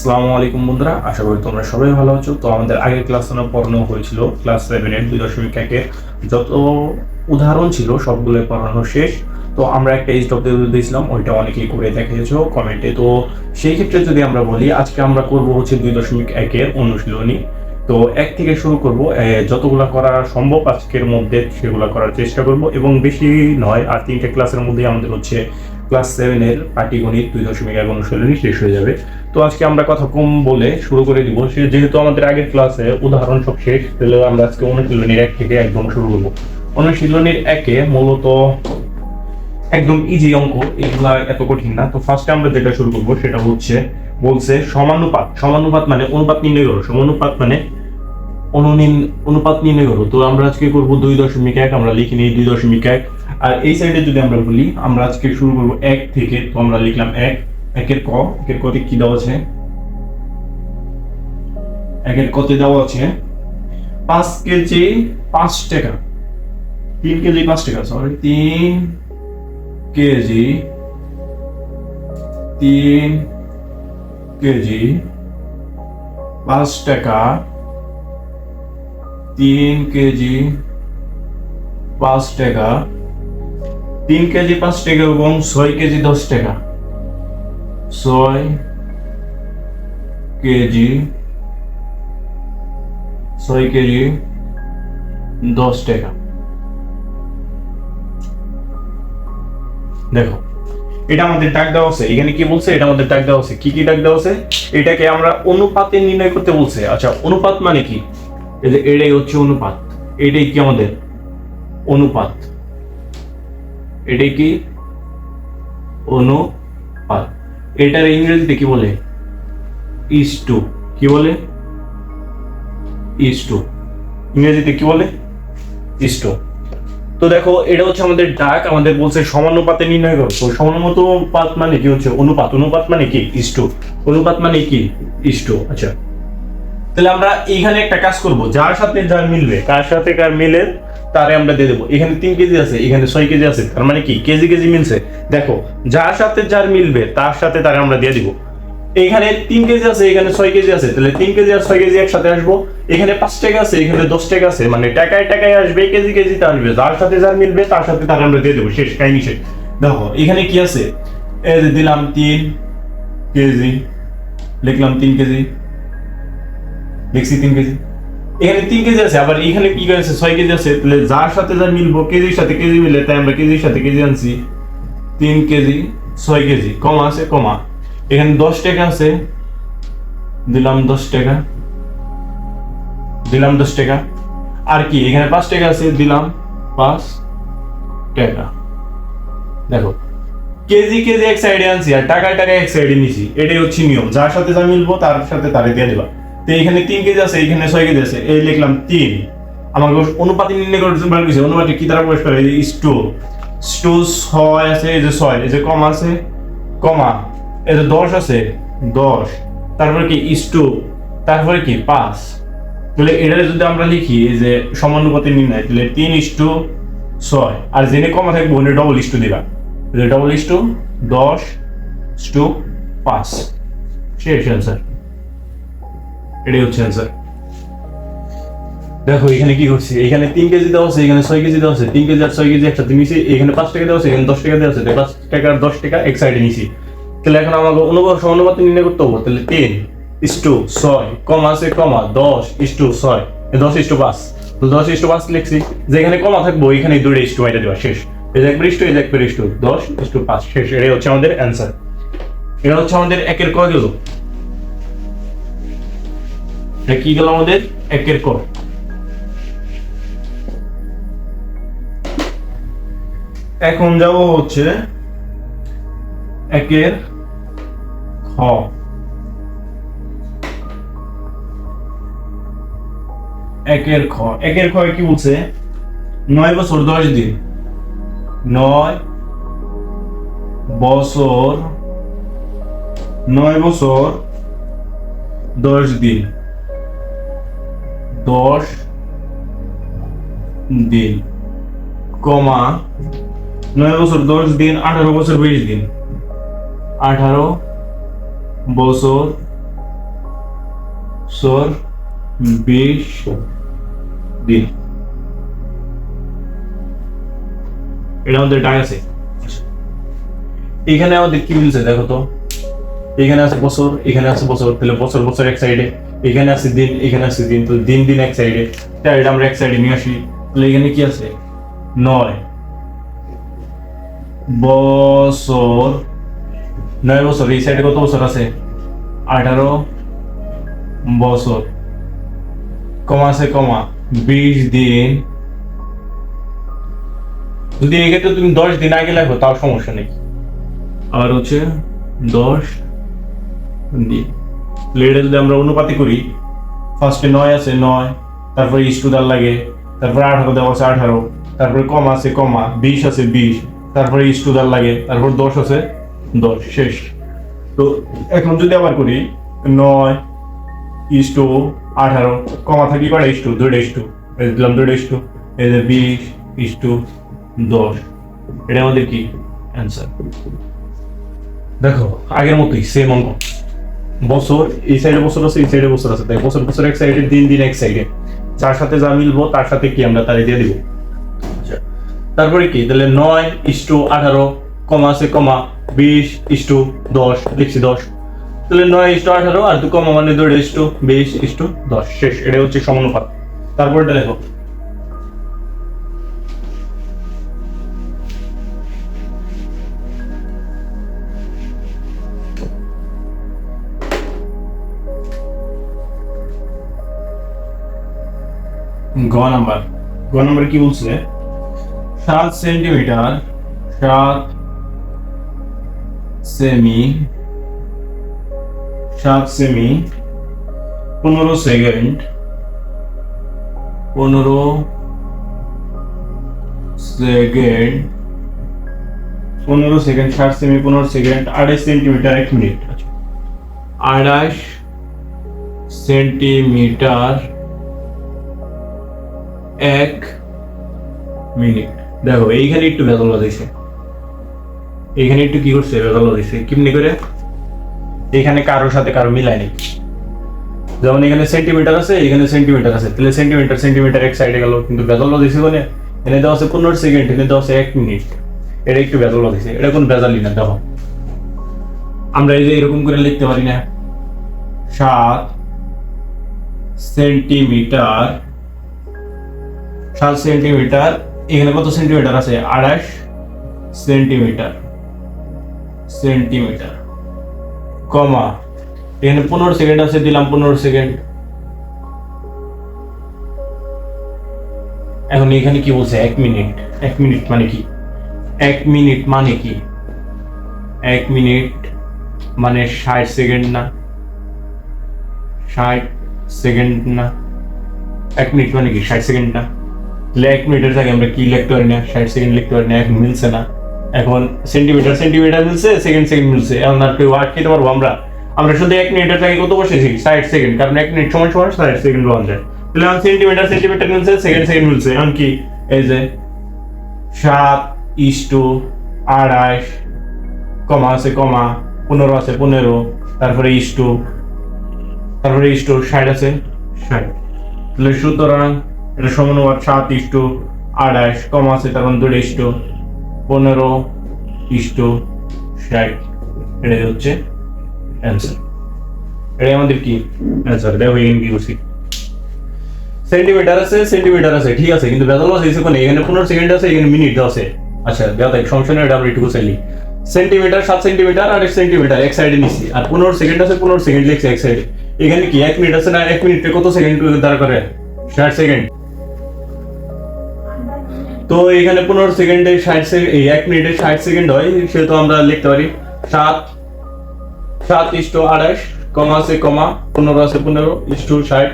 আসসালামু আলাইকুম বন্ধুরা, আশা করি তোমরা সবাই ভালো আছো। তো আমাদের আগের ক্লাসে পড়ানো হয়েছিল ক্লাস 7 এর 2.1 যত উদাহরণ ছিল সবগুলো পড়ানো শেষ। তো আমরা একটা স্টপ দিয়েছিলাম, ওইটা অনেকেই করে দেখিয়েছো কমেন্টে। তো সেই ক্ষেত্রে যদি আমরা বলি, আজকে আমরা করব হচ্ছে 2.1 এর অনুশীলনী। তো এক থেকে শুরু করব, যতগুলো করা সম্ভব আজকের মধ্যে সেগুলো করার চেষ্টা করব, এবং বেশি নয়, আর 3টে ক্লাসের মধ্যেই আমাদের হচ্ছে ক্লাস 7 এর পাটিগণিত 2.1 অনুশীলনী শেষ হয়ে যাবে। তো আজকে আমরা কথা কম বলে শুরু করে দিব। যেহেতু আমাদের আগের ক্লাসে উদাহরণ সব শেষ, তাহলে আমরা আজকে অনুশীলনীর 1 থেকে একদম শুরু করব। অনুশীলনীর 1-এ মূলত একদম ইজি অঙ্ক, এগুলা এত কঠিন না। তো ফার্স্টে আমরা যেটা শুরু করব সেটা হচ্ছে বলছে সমানুপাত। সমানুপাত মানে অনুপাত নির্ণয় করো। সমানুপাত মানে অনুপাত নির্ণয় করো। তো আমরা আজকে করব 2.1, আমরা লিখে নিই 2.1। আর এই সাইডে যদি আমরা বলি, আমরা আজকে শুরু করব 1 থেকে। তো আমরা লিখলাম 1। একের কতে কি দেওয়া আছে? একের কতে দেওয়া আছে 5 কেজি 5 টাকা। 3 কেজি 5 টাকা, সরি 3 কেজি 5 টাকা। 3 কেজি 5 টাকা, 3 কেজি 5 টাকা এবং 6 কেজি 10 টাকা। 6 কেজি 10 টাকা। দেখো, এটা আমাদের দাগ দেওয়া আছে। এখানে কি বলছে? এটা আমাদের দাগ দেওয়া আছে। কি দাগ দেওয়া আছে? এটাকে আমরা অনুপাতে নির্ণয় করতে বলছে। আচ্ছা, অনুপাত মানে কি? এই যে এটাই হচ্ছে অনুপাত। এটাই কি আমাদের অনুপাত? এটাই কি অনুপাত? এটার ইংরেজিতে কি বলে? Is to. কি বলে? Is to. ইংরেজিতে কি বলে? Is to. তো দেখো, এটা হচ্ছে আমাদের ডাক। আমাদের বলছে সমানুপাতে নির্ণয় করো। তো সমানুপাত মানে কি হচ্ছে? অনুপাত। অনুপাত মানে কি? Is to. অনুপাত মানে কি? Is to. আচ্ছা, তাহলে আমরা এইখানে একটা কাজ করব, যার সাথে যার মিলবে, কার সাথে কার মিলে তারে আমরা দিয়ে দেবো। এখানে 3 কেজি আছে, এখানে 6 কেজি আছে, তার মানে কি কেজি কেজি মিলছে। দেখো, যার সাথে যার মিলবে তার সাথে তারে আমরা দিয়ে দিব। এখানে 3 কেজি আছে, এখানে 6 কেজি আছে, তাহলে 3 কেজি আর 6 কেজি একসাথে আসবো। এখানে 5 টাকা আছে, এখানে 10 টাকা আছে, মানে টাকায় টাকায় আসবে, কেজি কেজিতে আসবে। যার সাথে যার মিলবে তার সাথে তারে আমরা দিয়ে দেবো। শেষ, কাহিনী শেষ। দেখো এখানে কি আছে? এই যে দিলাম 3 কেজি, লিখলাম 3 কেজি, লিখছি 3 কেজি। এখানে 3 কেজি আছে, আবার এখানে কি আছে? 6 কেজি আছে। তাহলে যার সাথে যার মিলবো, কেজির সাথে কেজি মিলে, তাই আমরা কেজির সাথে কেজি আনছি। 3 কেজি 6 কেজি, কমা আছে, কমা। এখানে 10 টাকা আছে, দিলাম 10 টাকা, দিলাম 10 টাকা। আর কি এখানে 5 টাকা আছে, দিলাম 5 টাকা। দেখো, কেজি কেজি এক সাইডে আনছি আর টাকায় টাকায় এক সাইডে নিছি। এটাই হচ্ছে নিয়ম। যার সাথে যা মিলবো তার সাথে তারে দিয়ে দিবা। তো এখানে 3 কেজি আছে, এখানে 6 কেজি আছে, এই লিখলাম 3। আমাকে অনুপাতে নির্ণয় করে বার করেছে। অনুপাতে কি দ্বারা প্রকাশ করে? এই স্টু। স্টু 6 আছে, এই যে 6, এই যে কমা আছে, কমা, এই যে 10 আছে, 10, তারপরে কি স্টু, তারপরে কি 5। তাহলে এটা যদি আমরা লিখি এই যে সমানুপাতে নির্ণয়, তাহলে 3:6, আর জেনে কমা থাকবে ওখানে ডবল ইস্টু দিবা। Double is to 10:5। শেষ অ্যান্সার। এটাই হচ্ছে অ্যান্সার। দেখো এখানে কি করছি? এখানে 3 কেজি দেওয়া আছে, এখানে 6 কেজি দেওয়া আছে, 3 কেজি আর 6 কেজি একসাথে নিছি। এখানে 5 টাকা দেওয়া আছে, এখানে 10 টাকা দেওয়া আছে, 5 টাকা আর 10 টাকা এক সাইডে নিছি। তাহলে এখন আমাকে সমানুপাত নির্ণয় করতে হবে। তাহলে 3:6, কমা আছে, কমা, 10:6, 10:5। তো 10:5 লিখছি। যেখানে কমা থাকবো এখানে 2 ইস্টু এটা দেওয়া। শেষ। এই যে একবার ইস্টু, এই যে একবার ইস্টু, 10:5। শেষ। এটাই হচ্ছে আমাদের অ্যান্সার। এটা হচ্ছে আমাদের একের ক গেল। এটা কি গেল আমাদের? একের ক। এখন যাব হচ্ছে একের খ। একের খ। একের খ কি বলছে? 9 বছর 10 দিন। 9 বছর 10 দিন। 10 দিন, কমা, 9 বছর 10 দিন, 18 বছর 20 দিন। 18 বছর বছর 20 দিন। এটা আমাদের টাইম আছে। এখানে আমাদের কি মিলছে দেখো তো, এখানে আছে বছর, এখানে আছে বছর, তাহলে বছর বছর এক সাইডে, এখানে আছে দিন, এখানে আছে দিন, তো দিন দিন এক সাইডে, তাই এটা আমরা এক সাইডে নিয়ে আসি। তাহলে এখানে কি আছে 9 বছর, 9 বছর। এই সাইডে কত বছর আছে 18 বছর, কমা আছে কমা 20 দিন। যদি এক্ষেত্রে তুমি 10 দিন আগে লাগবে তাও সমস্যা নেই। আর হচ্ছে 10 দিন। এটা যদি আমরা অনুপাতি করি, ফার্স্টে 9 আছে 9, তারপরে ইস্টুদার লাগে, তারপরে 18 দেওয়া আছে 18, তারপরে কমা আছে কমা, 20 আছে 20, তারপরে ইস্টুদার লাগে, তারপর 10 আছে 10, শেষ। তো এখন যদি আবার করি 9 ইস্টু 18, কমা থাকি কয়টা ইস্টু, 2টা ইস্টু, এই দিলাম 2টা ইস্টু, এই যে 20 ইস্টু 10। এটা আমাদের কি অ্যান্সার। দেখো আগের মতোই সেম অঙ্ক। বছর এই সাইডে বছর আছে, এই সাইডে বছর আছে, তাই বছর বছর এক সাইডে, দিন দিন এক সাইডে, যার সাথে যা মিলবো তার সাথে কি আমরা তারে দিয়ে দিব। আচ্ছা, তারপরে কি, তাহলে 9 ইস্টু 18, কমা আছে কমা, 20 ইস্টু 10, লিখছি 10, তাহলে 9 ইস্টু 18 আর 2 কমা মানে 2 ইস্টু 20 ইস্টু 10, শেষ। এটা হচ্ছে সমানুপাত। তারপরটা দেখো, গ নাম্বার। গ নাম্বার কি বলছে, 7 centimetre 7 semi 7 semi 15 second 15 second 15 second 7 semi 15 second 28 centimetre 1 minute. 28 centimetre 1 minute. দেখো এইখানে একটু ভেজাল দিয়েছে, এইখানে একটু কি করছে ভেজাল দিয়েছে, কেমনি করে, এখানে কারোর সাথে কারো মিলাই নেই। যেমন এখানে সেন্টিমিটার আছে, এখানে সেন্টিমিটার আছে, তাহলে সেন্টিমিটার সেন্টিমিটার এক সাইডে গেল, কিন্তু ভেজাল দিয়েছে মানে এনে দেওয়া আছে 15 সেকেন্ড, এনে দেওয়া আছে 1 মিনিট। এটা একটু ভেজাল দিয়েছে, এটা কোন ভেজালই না। দেখো আমরা এই যে এরকম করে লিখতে পারি না, 7 সেন্টিমিটার 7 সেন্টিমিটার, এখানে কত সেন্টিমিটার আছে 28 সেন্টিমিটার সেন্টিমিটার, কমা এখানে 15 সেকেন্ড আছে, দিলাম 15 সেকেন্ড। এখন এখানে কি বলছে 1 মিনিট। 1 মিনিট মানে কি, 1 মিনিট মানে কি, 1 মিনিট মানে 60 সেকেন্ড না, 60 সেকেন্ড না, 1 মিনিট মানে কি 60 সেকেন্ড না। তাহলে 1 মিনিটের জায়গায় আমরা কি লিখতে পারি না, 60 সেকেন্ড লিখতে পারি না, এখন মিলছে না। এখন সেন্টিমিটার সেন্টিমিটার মিলছে, সেকেন্ড সেকেন্ড মিলছে, এখন আর কেউ আটকাতে পারবো আমরা? আমরা শুধু 1 মিনিটের জায়গায় কত বসেছি 60 সেকেন্ড, কারণ 1 মিনিট সমান সমান 60 সেকেন্ড বলা যায়। তাহলে এখন সেন্টিমিটার সেন্টিমিটার মিলছে, সেকেন্ড সেকেন্ড মিলছে। এখন কি, এই যে 7:28, কমা আছে কমা, 15 আছে 15, তারপরে ইস্টু, তারপরে ইস্টু 60 আছে 60। তাহলে সুতরাং এটা সমানুপাত 7:28, কমা আছে তখন 2 ইস্টু 15:60। এটাই হচ্ছে অ্যান্সার। এটাই আমাদের কি অ্যান্সার। দেখো এখানে কি করছি, সেন্টিমিটার আছে সেন্টিমিটার আছে, ঠিক আছে, কিন্তু বেজাল আছে কোন, এখানে 15 সেকেন্ড আছে, এখানে মিনিট আছে। আচ্ছা দেখো সমস্যা নেই, এটা আমরা একটু চাইলি সেন্টিমিটার 7 সেন্টিমিটার 28 সেন্টিমিটার এক সাইডে নিচ্ছি, আর 15 সেকেন্ড আছে 15 সেকেন্ড লিখছি এক সাইডে। এখানে কি 1 মিনিট আছে না, 1 মিনিটে কত সেকেন্ড দ্বারা করে 60 সেকেন্ড। তো এখানে 15 সেকেন্ডে 60 সেকেন্ড, এই 1 মিনিটে 60 সেকেন্ড হয়, সেহেতু আমরা লিখতে পারি 7:28, কমা আছে কমা, 15 আছে 15, ইস্টু 60,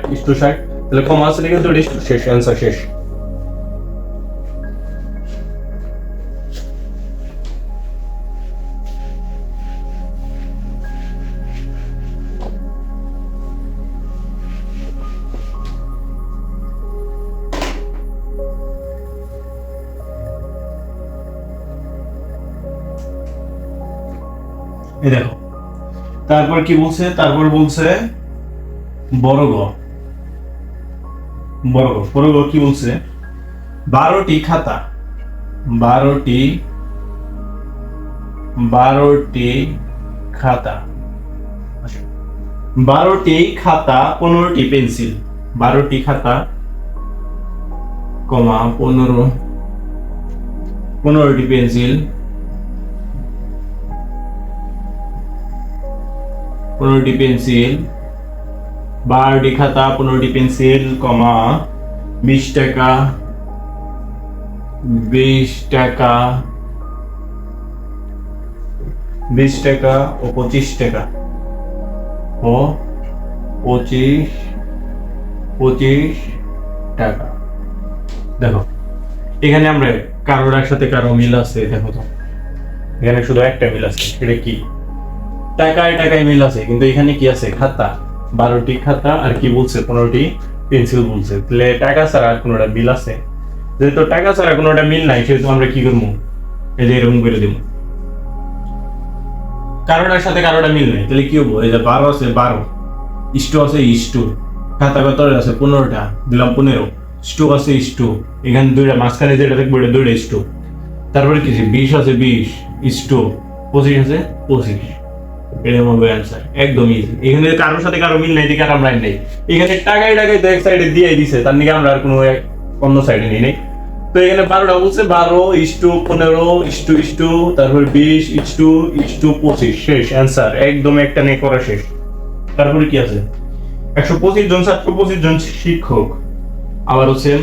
তাহলে কমা আছে লিখে 2 ইস্টু, শেষ, অ্যান্সার শেষ। এই দেখো তারপর কি বলছে, তারপর বলছে বর্গ বর্গ বর্গ কি বলছে 12টি খাতা 12টি খাতা 12টি খাতা 15টি পেন্সিল 12টি খাতা কমা 15টি পেন্সিল 15টি পেন্সিল 12টি খাতা 15টি পেন্সিল কমা 20 টাকা 20 টাকা 20 টাকা ও 25 টাকা ও 25 টাকা। দেখো এখানে আমরা কারোর একসাথে কারো মিল আছে, দেখো তো এখানে শুধু একটা মিল আছে, সেটা কি টাকায় টাকায় মিল আছে, কিন্তু এখানে কি আছে খাতা 12টি খাতা আর কি বলছে 15টি পেন্সিল বলছে, তাহলে টাকা ছাড়া আর কোনোটা মিল আছে? যেহেতু টাকা ছাড়া কোনোটা মিল নাই সেহেতু আমরা কি করবো, এই যে এরকম করে দিব, কারোটার সাথে কারোটা মিল নাই, তাহলে কি হবো, এই যে 12 আছে 12, ইস্টু আছে ইস্টু, খাতা কত আছে 15টা দিলাম 15, স্টু আছে স্টু, এখানে দুইটা মাঝখানে যেটা থাকবে এটা দুইটা স্টু, তারপরে কি 20 আছে 20 স্টু, 25 আছে 25, এটা হবে অ্যান্সার, একদম ইজি। এখানে কারোর সাথে কারো মিল নাই দেখে আর আমরা নেই, এখানে টাকায় টাকায় তো এক সাইডে দিয়ে দিছে, তার নিকে আমরা আর কোনো অন্য সাইডে নেই নাই। তো এখানে 12টা বলছে 12 ইস্টু 15 ইস্টু ইস্টু তারপর 20 ইস্টু ইস্টু 25, শেষ অ্যান্সার, একদম একটা নিয়ে করা শেষ। তারপরে কি আছে 125 জন ছাত্র 25 জন শিক্ষক, আবারও সেম,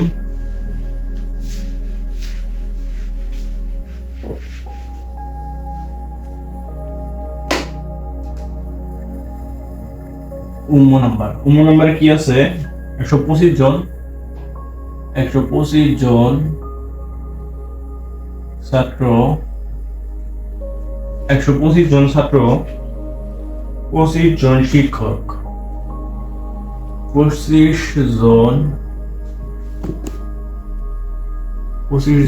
উম্ম নাম্বারে কি আছে 125 জন 125 জন ছাত্র 125 জন ছাত্র 25 জন শিক্ষক 25 জন 25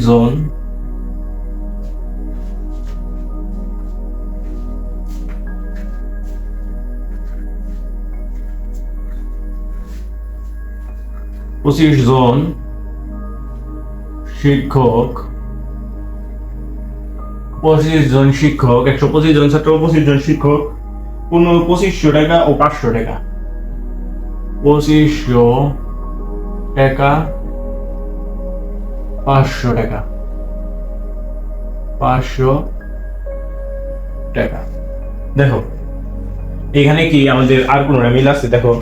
জন শিক্ষক 25 জন শিক্ষক 125 জন ছাত্র 25 জন শিক্ষক 2500 টাকা ও 500 টাকা 2500 টাকা 500 টাকা 500 টাকা। দেখো এখানে কি আমাদের আর কোনো মিল আছে? দেখো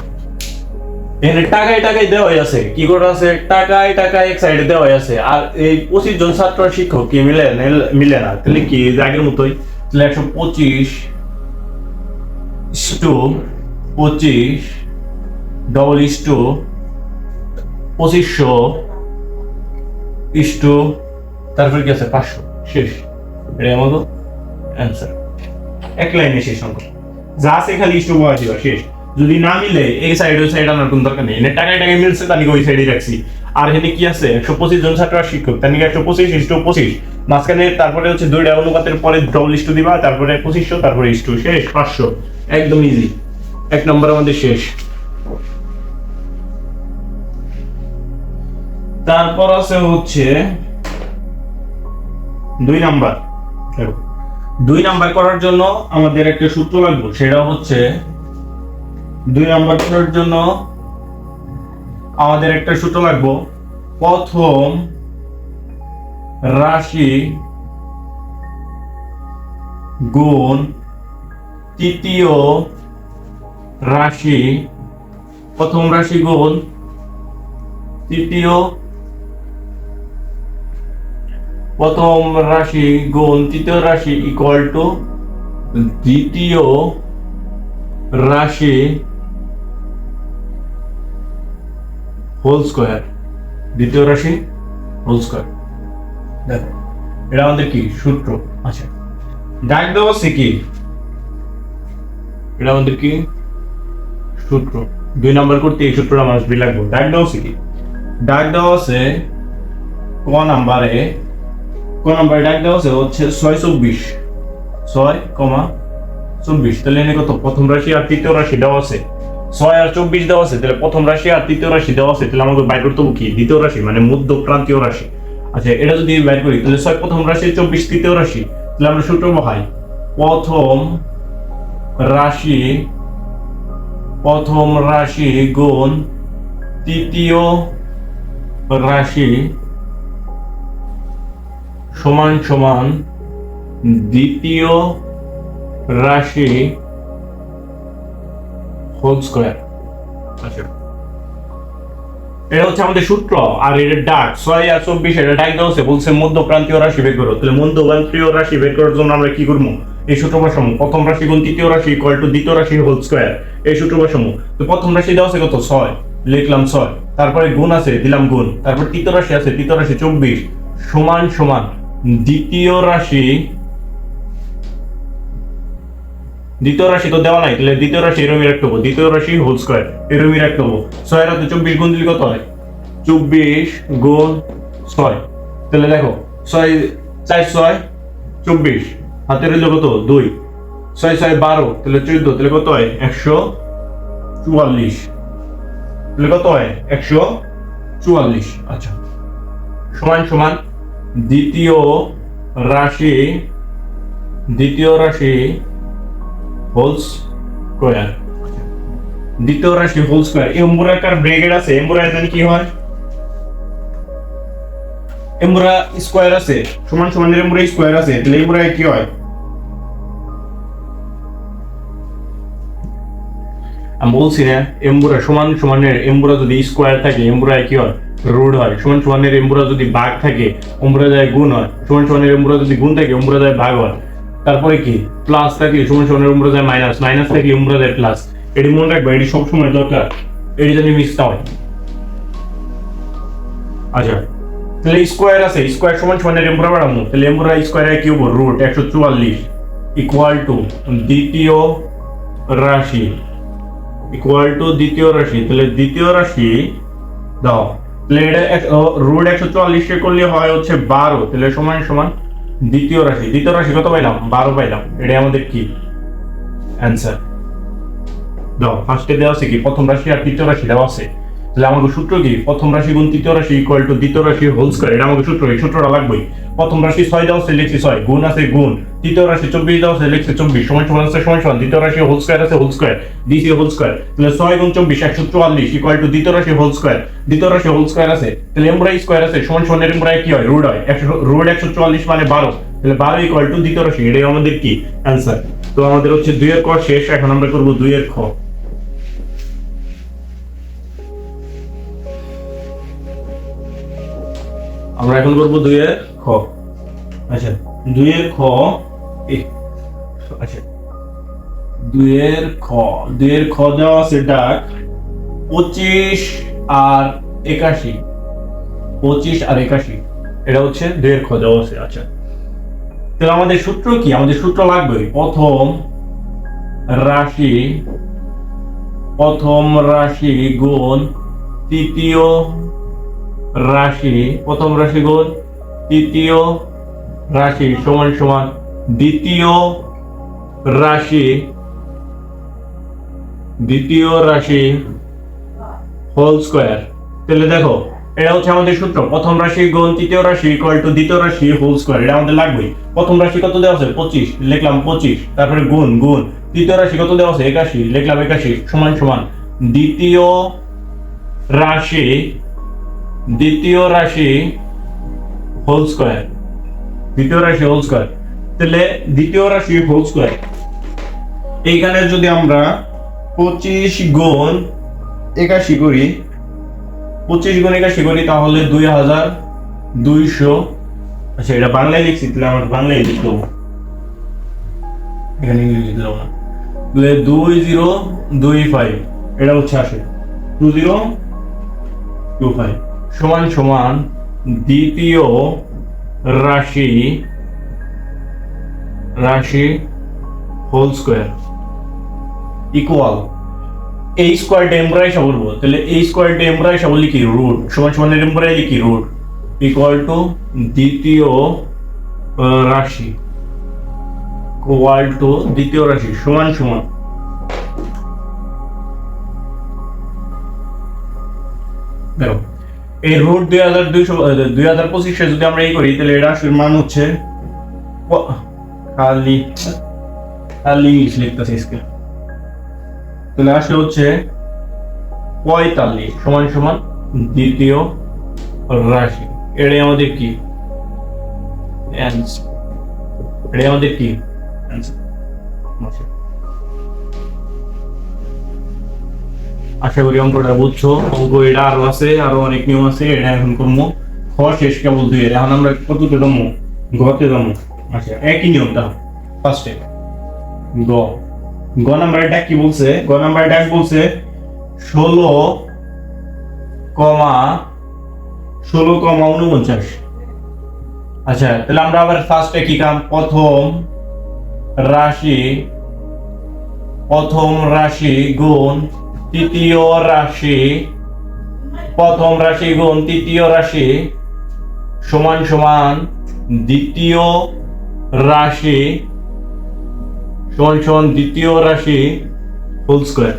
এখানে টাকায় টাকায় দেওয়া আছে, কি করে আছে টাকায় টাকায় এক সাইডে দেওয়া আছে, আর এই 25 জন ছাত্র শিক্ষক কি মিলে না, তাহলে কি আগের মতোই, তাহলে 125 ইস্টু 25 ডবল ইস্টু 2500 ইস্টু তারপর কি আছে 500, শেষ, এটা আমাদের অ্যান্সার, এক লাইনে শেষ অঙ্ক, যা আছে খালি ইস্টু বসা দিবা, শেষ। যদি না মিলে এই সাইড ওই সাইড আনার কোনো দরকার নেই, এনে টাকায় টাকায় মিলছে তার ওই সাইডে রাখছি, আর এখানে কি আছে 125 জন ছাত্র আর শিক্ষক, তার 125 ইস্টু 25, মাঝখানে তারপরে হচ্ছে দুইটা অনুপাতের পরে ডবল ইস্টু দিবা, তারপরে 2500 তারপরে ইস্টু, শেষ 500, একদম ইজি, এক নম্বর আমাদের শেষ। তারপর আছে হচ্ছে 2 নাম্বার। 2 নাম্বার করার জন্য আমাদের একটা সূত্র লাগবে, সেটা হচ্ছে 2 নাম্বার করার জন্য আমাদের একটা সূত্র লাগবে, প্রথম রাশি গুণ তৃতীয় রাশি, প্রথম রাশি গুণ তৃতীয়, প্রথম রাশি গুণ তৃতীয় রাশি ইকুয়াল টু দ্বিতীয় রাশি হোল স্কয়ার, দ্বিতীয় রাশি হোল স্কয়ার। দেখো এটা আমাদের কি সূত্র, আচ্ছা ডাক দেওয়া আছে কি, এটা আমাদের কি সূত্র, 2 নাম্বার করতে এই সূত্রটা মানুষ লাগবে। ডাক দেওয়া আছে কি, ডাক দেওয়া আছে ক নাম্বারে ডাক দেওয়া আছে হচ্ছে 624 6, 24, তাহলে এনে কত প্রথম রাশি আর তৃতীয় রাশি দেওয়া আছে, 6 আর 24 দেওয়া আছে, তাহলে প্রথম রাশি আর তৃতীয় রাশি দেওয়া আছে, তাহলে আমাকে বাইর করতে হবে কি দ্বিতীয় রাশি মানে মধ্য প্রান্তীয় রাশি। আচ্ছা এটা যদি বাইর করি তাহলে 6 প্রথম রাশি 24 তৃতীয় রাশি, তাহলে আমরা সূত্র বহাই প্রথম রাশি গুণ তৃতীয় রাশি সমান সমান দ্বিতীয় রাশি হোল স্কয়ার। আচ্ছা এটা হচ্ছে আমাদের সূত্র, আর এটা ডাক 6 আর 24 এটা ডাক দেওয়া আছে, বলছে মধ্য প্রান্তীয় রাশি বের করো। তাহলে মধ্য প্রান্তীয় রাশি বের করার জন্য আমরা কি করবো, এই সূত্র বসাবো প্রথম রাশি গুণ তৃতীয় রাশি ইকুয়াল টু দ্বিতীয় রাশি হোল স্কয়ার, এই সূত্র বসাবো। তো প্রথম রাশি দেওয়া আছে কত 6, লিখলাম 6, তারপরে গুণ আছে দিলাম গুণ, তারপর তৃতীয় রাশি আছে তৃতীয় রাশি 24 সমান সমান দ্বিতীয় রাশি তো দেওয়া নাই, তাহলে দ্বিতীয় রাশি এরকমই রাখতে হবো, দ্বিতীয় রাশি হোল স্কয়ার এরকমই রাখতে হবো। 6 এর 24 গুণ দিলে কত হয় 24 গুণ 6, তাহলে দেখো 6 4 6 24 হাতে রইল কত 2, 6 6 12 তাহলে 14, তাহলে কত হয় 144, তাহলে কত হয় 144। আচ্ছা সমান সমান দ্বিতীয় রাশি হোল স্কয়ার, দ্বিতীয় রাশি হোল স্কয়ার। এম্বুরাকার ব্র্যাকেট আছে, এম্বুরা জানি কি হয়, এম্বুরা স্কয়ার আছে সমান সমান এম্বুরা স্কয়ার আছে, তাহলে এম্বুরা কি হয় আমি বলছি না, এম্বুরা সমান সমানের এম্বুরা যদি স্কয়ার থাকে এম্বুরা কি হয় রুট হয়, সমান সমানের এম্বুরা যদি ভাগ থাকে এম্বুরা যায় গুণ হয়, সমান সমানের এম্বুরা যদি গুণ থাকে এম্বুরা যায় ভাগ হয়, তারপরে কি প্লাস থাকলে সমান সমানের এম্বুরা যায় মাইনাস, মাইনাস থাকলে এম্বুরা যায় প্লাস। এটি মনে রাখবে, এটি সবসময় দরকার, এটি জানি মিস না হয়। আচ্ছা তাহলে স্কয়ার আছে, স্কয়ার সমান সমানের এম্বুরা বাড়াবো, তাহলে এম্বুরা স্কয়ার কি হবো রুট 144 ইকুয়াল টু দ্বিতীয় রাশি তাহলে দ্বিতীয় রাশি দাও, তাহলে এটা রুট 144 কে করলে হয় হচ্ছে 12, তাহলে সমান সমান দ্বিতীয় রাশি কত পাইলাম 12 পাইলাম, এটাই আমাদের কি অ্যান্সার। দাও ফার্স্টে দেওয়া আছে কি প্রথম রাশি আর তৃতীয় রাশি দেওয়া আছে, তাহলে আমাদের সূত্র কি প্রথম রাশি গুণ তৃতীয় রাশি ইকুয়াল টু দ্বিতীয় রাশি হোল স্কয়ার, এটা আমাদের সূত্র, এই সূত্রটা লাগবেই। প্রথম রাশি 6 দেওয়া আছে লিখছি 6, গুণ আছে গুণ, তৃতীয় রাশি 24 দেওয়া আছে লিখছি 24 সমান সমান আছে সমান সমান দ্বিতীয় রাশি হোল স্কয়ার আছে হোল স্কয়ার দ্বিতীয় হোল স্কয়ার, তাহলে 6 গুণ 24 144 ইকুয়াল টু দ্বিতীয় রাশি হোল স্কয়ার আছে, তাহলে এমরা স্কয়ার আছে সমান সমান এমরা কি হয় রুট হয়, রুট 144 মানে 12, তাহলে 12 ইকুয়াল টু দ্বিতীয় রাশি, এটাই আমাদের কি অ্যান্সার। তো আমাদের হচ্ছে 2 এর ক শেষ, এখন আমরা করব 2 এর খ। আমরা এখন করব 2 এর খ। আচ্ছা 2 এর খ, আচ্ছা 2 এর খ দেওয়া আছে ডাক 25 আর 81, এটা হচ্ছে 2 এর খ দেওয়া আছে। আচ্ছা তাহলে আমাদের সূত্র কি, আমাদের সূত্র লাগবে প্রথম রাশি গুণ তৃতীয় রাশি, প্রথম রাশি গুণ তৃতীয় রাশি সমান সমান দ্বিতীয় রাশি হোল স্কয়ার। তাহলে দেখো এটা হচ্ছে আমাদের সূত্র প্রথম রাশি গুণ তৃতীয় রাশি ইকুয়াল টু দ্বিতীয় রাশি হোল স্কয়ার, এটা আমাদের লাগবে। প্রথম রাশি কত দেওয়া আছে 25, লিখলাম 25, তারপরে গুণ তৃতীয় রাশি কত দেওয়া আছে 81, লিখলাম 81 সমান সমান দ্বিতীয় রাশি হোল স্কয়ার, তাহলে দ্বিতীয় রাশি হোল স্কয়ার, এইখানে যদি আমরা 25 গুণ 81 করি, 25 গুণ 81 করি তাহলে 2200। আচ্ছা এটা বাংলায় লিখছি, তাহলে আমরা বাংলায় লিখবো, এখানে ইংরেজি দিলাম না, তাহলে 2025 এটা হচ্ছে আসে 2025 সমান সমান দ্বিতীয় রাশি হোল স্কয়ার ইকুয়াল এই স্কয়ারটা আমরা হিসাব করব, তাহলে এই স্কয়ারটা আমরা হিসাব লিখি রুট সমান সমান আমরা লিখি রুট ইকুয়াল টু দ্বিতীয় রাশি সমান সমান দেখো এই রুট 2225 যদি আমরা এই করি তাহলে এটা আসলে মান হচ্ছে খালি ইংলিশ লিখতেছে আজকে, তাহলে আসলে হচ্ছে 45 সমান সমান দ্বিতীয় রাশি। এটাই আমাদের কি অ্যান্সার, এটাই আমাদের কি অ্যান্সার। আশা করি অঙ্কটা বুঝছো। অঙ্ক এটা আরো আছে, আরো অনেক নিয়ম আছে, এটা এখন করবো। খ শেষ কেবল 2 এর, এখন আমরা কততে জমো? গতে জমো। আচ্ছা একই নিয়মটা ফার্স্টে গ গ নাম্বার ডাক কি বলছে? গ নাম্বার ডাক বলছে 16,49। আচ্ছা তাহলে আমরা আবার ফার্স্টে কি কাম? প্রথম রাশি গুণ তৃতীয় রাশি, প্রথম রাশি গুণ তৃতীয় রাশি সমান সমান দ্বিতীয় রাশি সমান সমান দ্বিতীয় রাশি হোল স্কয়ার।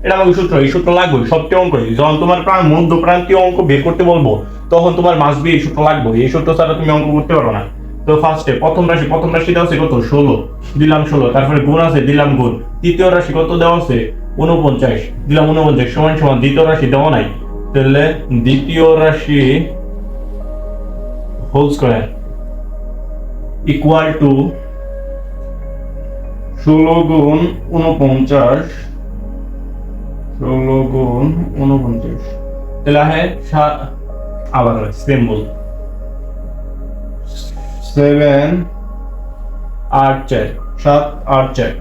এটা আমাকে সূত্র, এই সূত্র লাগবে সবচেয়ে অঙ্ক। যখন তোমার মধ্য প্রান্তীয় অঙ্ক বের করতে বলবো তখন তোমার মাস্ট বি এই সূত্র লাগবে। এই সূত্র ছাড়া তুমি অঙ্ক করতে পারো না। তো ফার্স্টে প্রথম রাশি দেওয়া আছে কত? 16, দিলাম 16, তারপরে গুণ আছে দিলাম গুণ। তৃতীয় রাশি কত দেওয়া আছে? 49, দিলাম 49 সমান সমান দ্বিতীয় রাশি দেওয়া নাই, তাহলে দ্বিতীয় রাশি হোল স্কয়ার ইকুয়াল টু 16 গুণ 49, 16 গুণ 49, তাহলে হ্যাঁ আবার সেম বল 7 8 4 7 8 4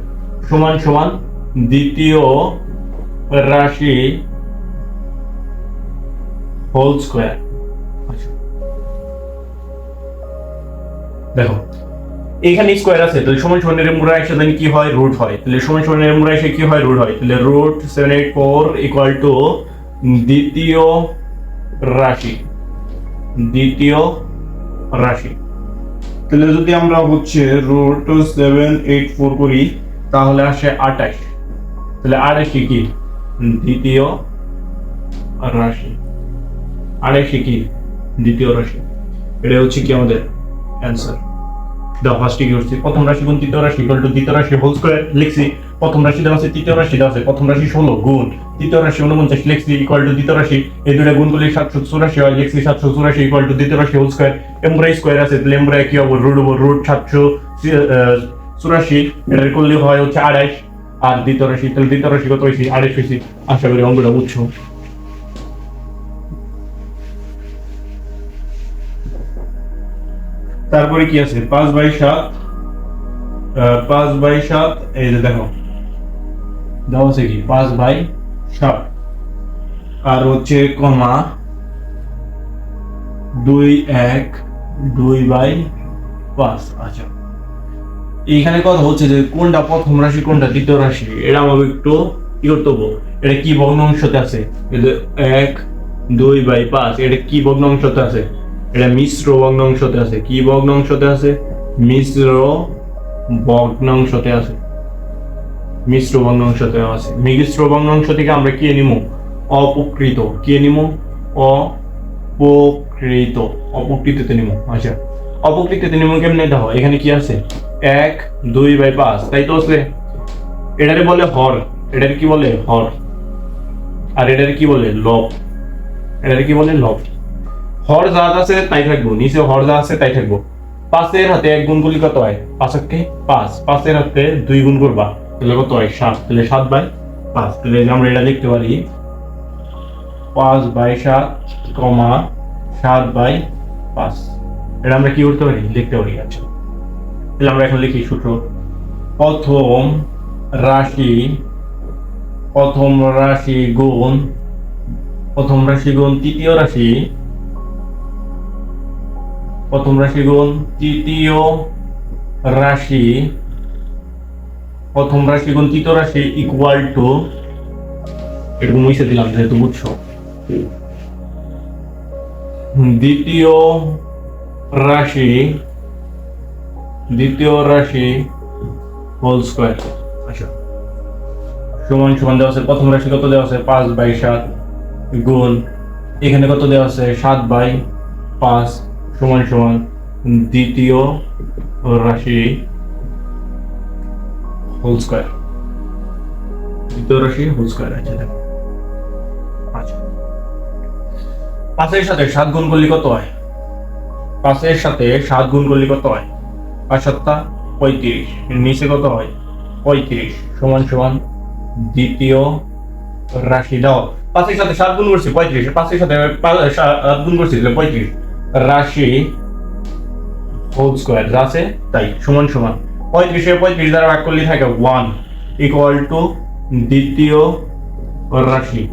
সমান সমান দ্বিতীয় রাশি হোল স্কয়ার। আচ্ছা দেখো এখানে স্কয়ার আছে, তাহলে সমান সমান এর মুরা একসাথে কি হয়? রুট হয়। তাহলে সমান সমান এর মুরা এসে কি হয়? রুট হয়। তাহলে রুট 784 ইকুয়াল টু দ্বিতীয় রাশি। তাহলে যদি আমরা হচ্ছে রুট 784 করি তাহলে আসে 28, তাহলে 28 কি? দ্বিতীয় রাশি। 28 কি? দ্বিতীয় রাশি। এটা হচ্ছে কি আমাদের অ্যান্সার। ফার্স্টে কি হচ্ছে? প্রথম রাশি গুণ তৃতীয় রাশি ইকুয়াল টু দ্বিতীয় রাশি হোল স্কয়ার লিখছি। প্রথম রাশি দেওয়া আছে, তৃতীয় রাশি দেওয়া আছে। প্রথম রাশি 16 গুণ তৃতীয় রাশি 49 লিখছি ইকুয়াল টু দ্বিতীয় রাশি। এই দুটো গুণ করলে 784 হয়, লিখছি 784 ইকুয়াল টু দ্বিতীয় রাশি হোল স্কয়ার। এমব্রাই স্কয়ার আছে, তাহলে এমব্রাই কি হবে? রুট 784, এটা করলে হয় হচ্ছে 28, আর দ্বিতীয় রাশি, তাহলে দ্বিতীয় রাশি কত হয়েছে? 28 হয়েছে। আশা করি অঙ্কটা বুঝছো। তারপরে কি আছে? 5/7, 5/7, এই যে দেখো দেওয়া আছে কি 5/7, আর হচ্ছে কমা 2/5। আচ্ছা এইখানে কথা হচ্ছে যে কোনটা প্রথম রাশি কোনটা দ্বিতীয় রাশি, এটা আমাকে একটু কি করতে হবে? এটা কি ভগ্নাংশতে আছে? 1/2/5, এটা কি ভগ্নাংশতে আছে? এটা মিশ্র ভগ্নাংশতে আছে। কি ভগ্নাংশতে আছে? মিশ্র ভগ্নাংশতে আছে। মিশ্র ভগ্নাংশ থেকে আমরা কি নিব? অপকৃত। কি নিব? অপকৃততে নিব। আচ্ছা অপকৃততে নিব কেমনে? দেখো এখানে কি আছে? 1/2/5, তাই তো আছে। এটারে বলে হর, এটারে কি বলে? হর। আর এটারে কি বলে? লব। হর যা আছে তাই থাকবো, নিচে হর যা আছে তাই থাকবো। 5 এর হাতে 1 গুণ করলে কত হয়? 5 5 এর হাতে 2 গুণ করবা তাহলে কত হয়? 7, তাহলে 7/5। তাহলে আমরা এটা লিখতে পারি 5/7, 7/5। এটা আমরা কি করতে পারি? লিখতে পারি। আচ্ছা তাহলে আমরা এখন লিখি সূত্র। প্রথম রাশি গুণ তৃতীয় রাশি, প্রথম রাশি গুণ তৃতীয় রাশি, প্রথম রাশি গুণ তৃতীয় রাশি ইকুয়াল টু, এরকম মুছে দিলাম যেহেতু বুঝছো, দ্বিতীয় রাশি হোল স্কয়ার। আচ্ছা সমান সমান দেওয়া আছে। প্রথম রাশি কত দেওয়া আছে? 5/7 গুণ এখানে কত দেওয়া আছে 7/5 সমান সমান দ্বিতীয় রাশি হোল স্কয়ার, দ্বিতীয় রাশি হোল স্কয়ার। আচ্ছা দেখো, আচ্ছা 5 এর সাথে 7 গুণ করলে কত হয়? 5 এর সাথে 7 গুণ করলে কত হয়? 5 7 35, নিচে কত হয়? 35 সমান সমান দ্বিতীয় রাশি দাও। 5 এর সাথে 7 গুণ করছি 35, 5 এর সাথে 7 গুণ করছি তাহলে 35 রাশি হোল স্কয়ার যা আছে তাই সমান সমান 35 এর 35 দ্বারা ভাগ করলে থাকে 1 ইকুয়াল টু দ্বিতীয় রাশি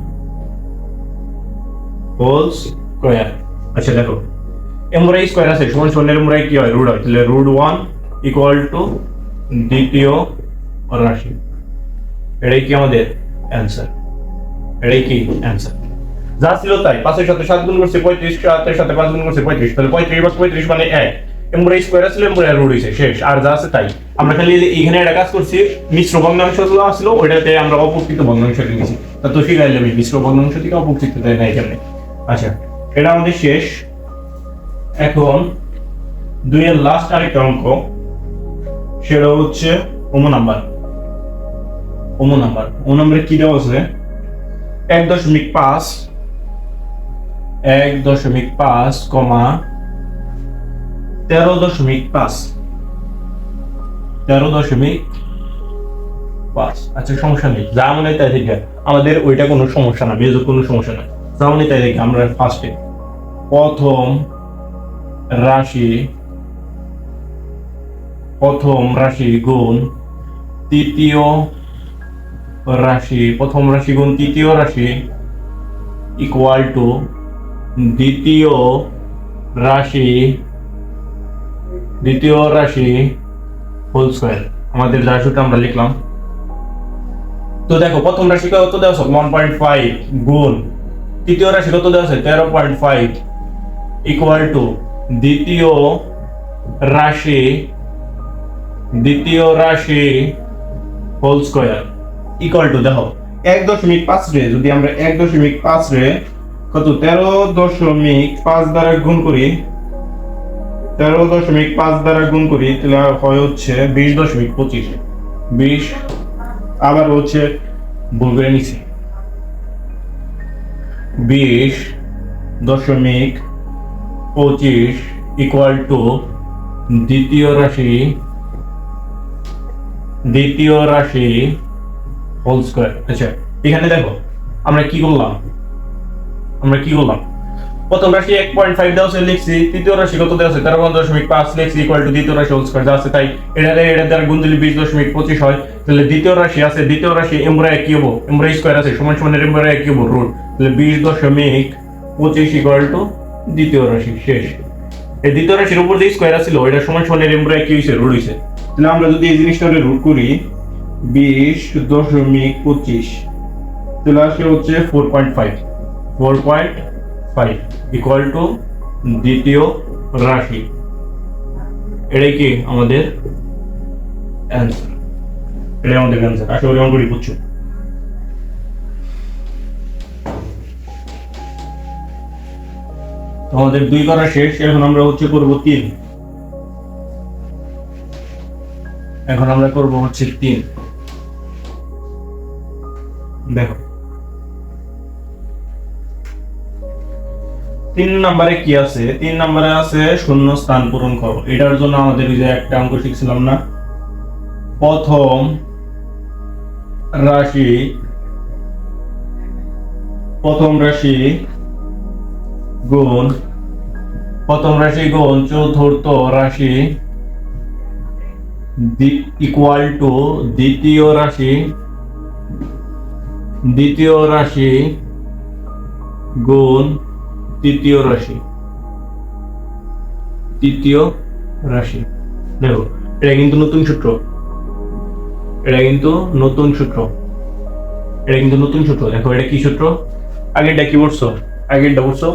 হোল স্কয়ার। আচ্ছা দেখো, এমরাই স্কয়ার আছে সমান সমান এমরাই কি হয়? রুট হয়, তাহলে √1 ইকুয়াল টু দ্বিতীয় রাশি। এটাই কি আমাদের অ্যান্সার? এটাই কি অ্যান্সার? যা ছিল তাই। 5 এর সাথে 7 গুণ করছে 35, 7 এর সাথে 5 গুণ করছে 35, তাহলে 35/35 মানে 1। এমরাই স্কয়ার আছে, এমরাই রুট হইছে, শেষ। আর যা আছে তাই। আমরা খালি এইখানে একটা কাজ করছি, মিশ্র ভগ্নাংশগুলো আসলো ওইটাতে আমরা অপকৃত ভগ্নাংশ নিয়েছি। তা তো শিখাইলাম মিশ্র ভগ্নাংশ থেকে অপকৃত দেয় না এখানে। আচ্ছা, এটা আমাদের শেষ। এখন 2 এর লাস্ট আরেকটা অঙ্ক, সেটা হচ্ছে ওমো নাম্বার। ওমো নাম্বারে কি দেওয়া আছে? 1.5 13.5 13.5। আচ্ছা সমস্যা নেই, যা মনে হয় তাই দেখে, আমাদের ওইটা কোনো সমস্যা না, বেজোর কোনো সমস্যা না, যা মনে হয় তাই দেখে। আমরা ফার্স্টে প্রথম রাশি গুণ তৃতীয় রাশি, প্রথম রাশি গুণ তৃতীয় রাশি ইকুয়াল টু দ্বিতীয় রাশি হোল স্কয়ার। আমাদের যা সূত্র আমরা লিখলাম। তো দেখো, প্রথম রাশি কত দেওয়া আছে? 1.5 গুণ তৃতীয় রাশি কত দেওয়া আছে? 13.5 ইকুয়াল টু দ্বিতীয় রাশি হোল স্কয়ার ইকুয়াল টু, দেখো 1.5 রে যদি আমরা 1.5 রে কত 13.5 দ্বারা গুণ করি, 13.5 দ্বারা গুণ করি, তাহলে হয় হচ্ছে 20.25। 20 আবার হচ্ছে ভুল করে নিছি, 20.25 ইকুয়াল টু দ্বিতীয় রাশি হোল স্কয়ার। আচ্ছা এখানে দেখো আমরা কি করলাম? প্রথম রাশি 1.5 দেওয়া আছে লিখছি, তৃতীয় রাশি কত দেওয়া আছে 13.5 লিখছি ইকুয়াল টু দ্বিতীয় রাশি হোল স্কয়ার যা আছে তাই। এটা দ্বারা গুণ দিলে 20.25 হয়, তাহলে দ্বিতীয় রাশি আছে, দ্বিতীয় রাশি এমরাই কি হবো? এমরাই স্কয়ার আছে সমান সমান এমরাই কি হবো? রুট, তাহলে 20.25 ইকুয়াল টু দ্বিতীয় রাশি, শেষ। এই দ্বিতীয় রাশির উপর যে স্কয়ার ছিল ওইটা সমান সমান এমরাই কি হইছে? রুট হইছে। তাহলে আমরা যদি এই জিনিসটা রুট করি 20.25 তাহলে আসে হচ্ছে 4.5 ইকুয়াল টু দ্বিতীয় রাশি। এটাই কি আমাদের অ্যান্সার? এটাই আমাদের অ্যান্সার। আশা করি অঙ্কটি বুঝছো। আমাদের 2 করা শেষ, এখন আমরা হচ্ছে করব 3। এখন আমরা করব হচ্ছে 3। দেখো 3 নম্বরে কি আছে? 3 নম্বরে আছে শূন্য স্থান পূরণ করো। এটার জন্য আমাদের এই যে একটা অঙ্ক শিখছিলাম না, প্রথম রাশি গুণ চতুর্থ রাশি ইকুয়াল টু দ্বিতীয় রাশি গুণ তৃতীয় রাশি। দেখো এটা কিন্তু নতুন সূত্র, দেখো এটা কি সূত্র? আগেরটা কি বলছো?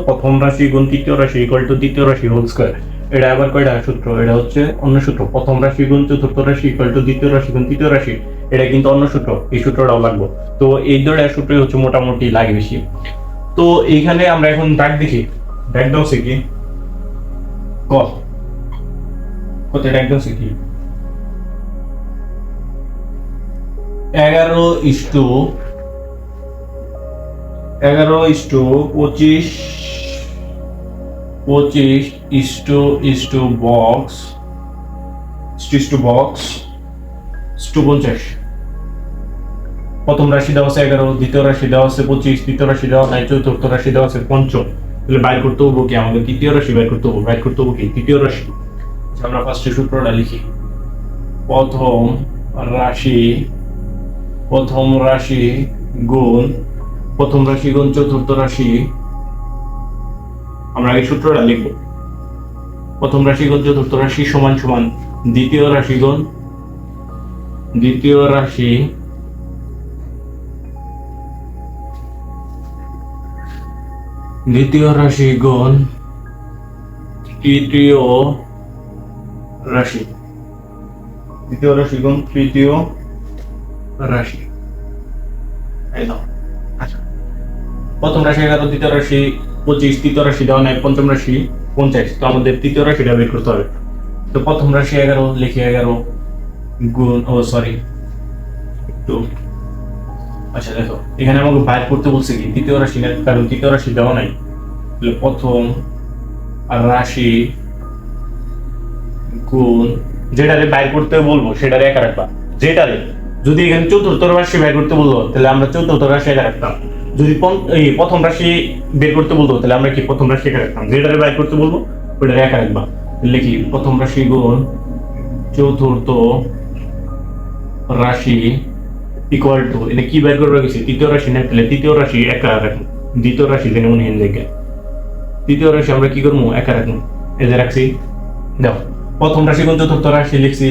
প্রথম রাশি গুণ তৃতীয় রাশি ইকুয়াল টু দ্বিতীয় রাশি হোল স্কয়ার। এটা আবার কয়টা সূত্র? এটা হচ্ছে অন্য সূত্র, প্রথম রাশি গুণ চতুর্থ রাশি ইকুয়াল টু দ্বিতীয় রাশি গুণ তৃতীয় রাশি। এটা কিন্তু অন্য সূত্র, এই সূত্রটাও লাগবে। তো এই দুটো সূত্রই হচ্ছে মোটামুটি লাগে বেশি। তো তো এইখানে আমরা এখন দাগ দেখি, দাগ দাও সে কি ক কত দাগ দাও সে কি 11:25 বক্স বক্স 50। প্রথম রাশি দেওয়া আছে 11, দ্বিতীয় রাশি দেওয়া আছে 25, তৃতীয় রাশি দেওয়া নাই, চতুর্থ রাশি দেওয়া আছে 5। তাহলে বাইর করতে হবো কি আমাদের? তৃতীয় রাশি বাইর করতে হবো কি তৃতীয় রাশি। আমরা ফার্স্টে সূত্রটা লিখি। প্রথম রাশি গুণ চতুর্থ রাশি। আমরা এই সূত্রটা লিখব। প্রথম রাশি গুণ চতুর্থ রাশি সমান সমান দ্বিতীয় রাশি গুণ তৃতীয় রাশি গুণ তৃতীয় রাশি। আচ্ছা, প্রথম রাশি 11, দ্বিতীয় রাশি 25, তৃতীয় রাশি দেওয়া নাই, পঞ্চম রাশি 50। তো আমাদের তৃতীয় রাশিটা বের করতে হবে। তো প্রথম রাশি 11 লিখি 11 গুণ আচ্ছা দেখো এখানে আমাকে বাইর করতে বলছে কি তৃতীয় রাশি না, কারণ তৃতীয় রাশি দেওয়া নাই। তাহলে প্রথম রাশি গুণ যেটারে বাইর করতে বলবো সেটারে একা রাখবা। যেটারে যদি এখানে চতুর্থ রাশি বের করতে বললো তাহলে আমরা চতুর্থ রাশি একা রাখতাম। যদি প্রথম রাশি বের করতে বলতো তাহলে আমরা কি প্রথম রাশি একা রাখতাম। যেটারে বাইর করতে বলবো ওইটারে একা রাখবা। লিখি প্রথম রাশি গুণ চতুর্থ রাশি ইকুয়াল টু, এটা কি বের করে রেখেছি? তৃতীয় রাশি না, তাহলে তৃতীয় রাশি একা রাখুন। দ্বিতীয় রাশি জেনে মনে হেন জায়গায় তৃতীয় রাশি আমরা কি করবো? একা রাখবো। এই যে রাখছি, দেখো প্রথম রাশি গুণ চতুর্থ রাশি লিখছি।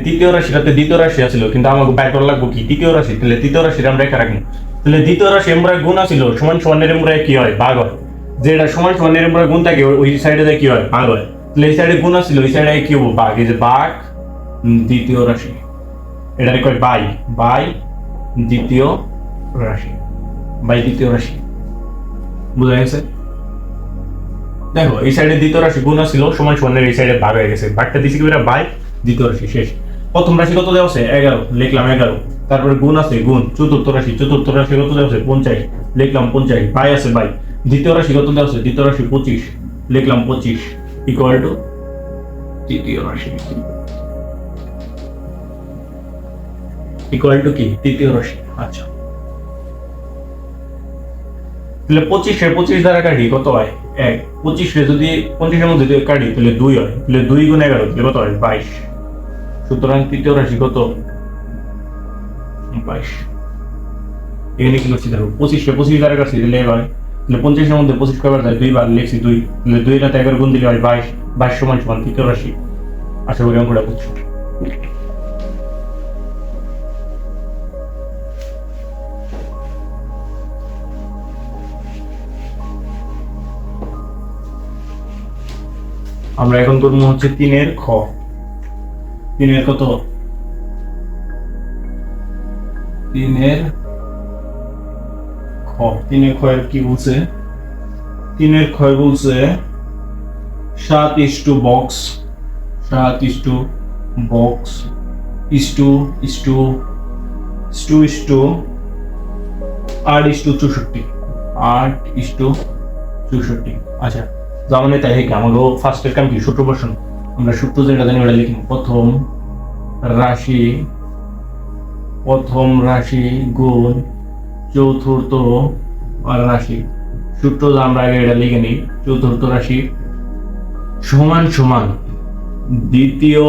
তৃতীয় রাশিটাতে দ্বিতীয় রাশি আছিল, কিন্তু আমাকে বাইর করা লাগবো কি তৃতীয় রাশি। তাহলে তৃতীয় রাশি আমরা একা রাখবো। তাহলে দ্বিতীয় রাশি আমরা গুণ আছিল, সমান সমানের আমরা কি হয়? ভাগ হয়। যেটা সমান সমানের আমরা গুণ থাকে ওই সাইডে কি হয়? ভাগ হয়। তাহলে এই সাইডে গুণ আছিল, ওই সাইডে কি হবো? ভাগ। এই যে ভাগ দ্বিতীয় রাশি, এটারে কয় বাই দ্বিতীয় রাশি, বুঝা গেছে? দেখো এই সাইডে দ্বিতীয় রাশি গুণ ছিল, সমান সমানের এই সাইডে ভাগ হয়ে গেছে। ভাগটা দিছি কি বাই দ্বিতীয় রাশি, শেষ। প্রথম রাশি কত দেওয়া আছে? 11, লিখলাম 11। তারপরে গুণ আছে গুণ চতুর্থ রাশি কত দেওয়া আছে? 50, লিখলাম 50। বাই আছে বাই। দ্বিতীয় রাশি কত দেওয়া আছে? দ্বিতীয় রাশি 25, লিখলাম 25 ইকুয়াল টু তৃতীয় রাশি। ইকুয়াল টু কি? তৃতীয় রাশি। আচ্ছা, তাহলে 25 দ্বারা কাটি কত হয়? 1। 25 যদি 50 এর মধ্যে কাটি তাহলে 2 হয়। তাহলে 2 গুণ 11 তাহলে কত হয়? 22। সুতরাং তৃতীয় রাশি কত? 22। এখানে কি করছি দেখো, 25 দ্বারা কাটছি তাহলে হয়। তাহলে 50 এর মধ্যে 25 কয়বার যায়? 2 বার, লিখছি 2। তাহলে 2 রাতে 11 গুণ দিলে হয় 22 সমান সমান তৃতীয় রাশি। আশা করি অঙ্কটা বুঝছো। আমরা এখন করবো হচ্ছে 3 খ। 3 কত? 3 খ। 3 খ এর কি বলছে? 3 খ বলছে 7 বক্স 8:64। আচ্ছা, যেমন তাই কি আমারও ফার্স্টের কাম কি? সূত্র বসানো। আমরা সূত্র যেটা জানি ওটা লিখি। প্রথম রাশি গুণ চতুর্থ রাশি। সূত্র আমরা আগে এটা লিখে নিই। চতুর্থ রাশি সমান সমান দ্বিতীয়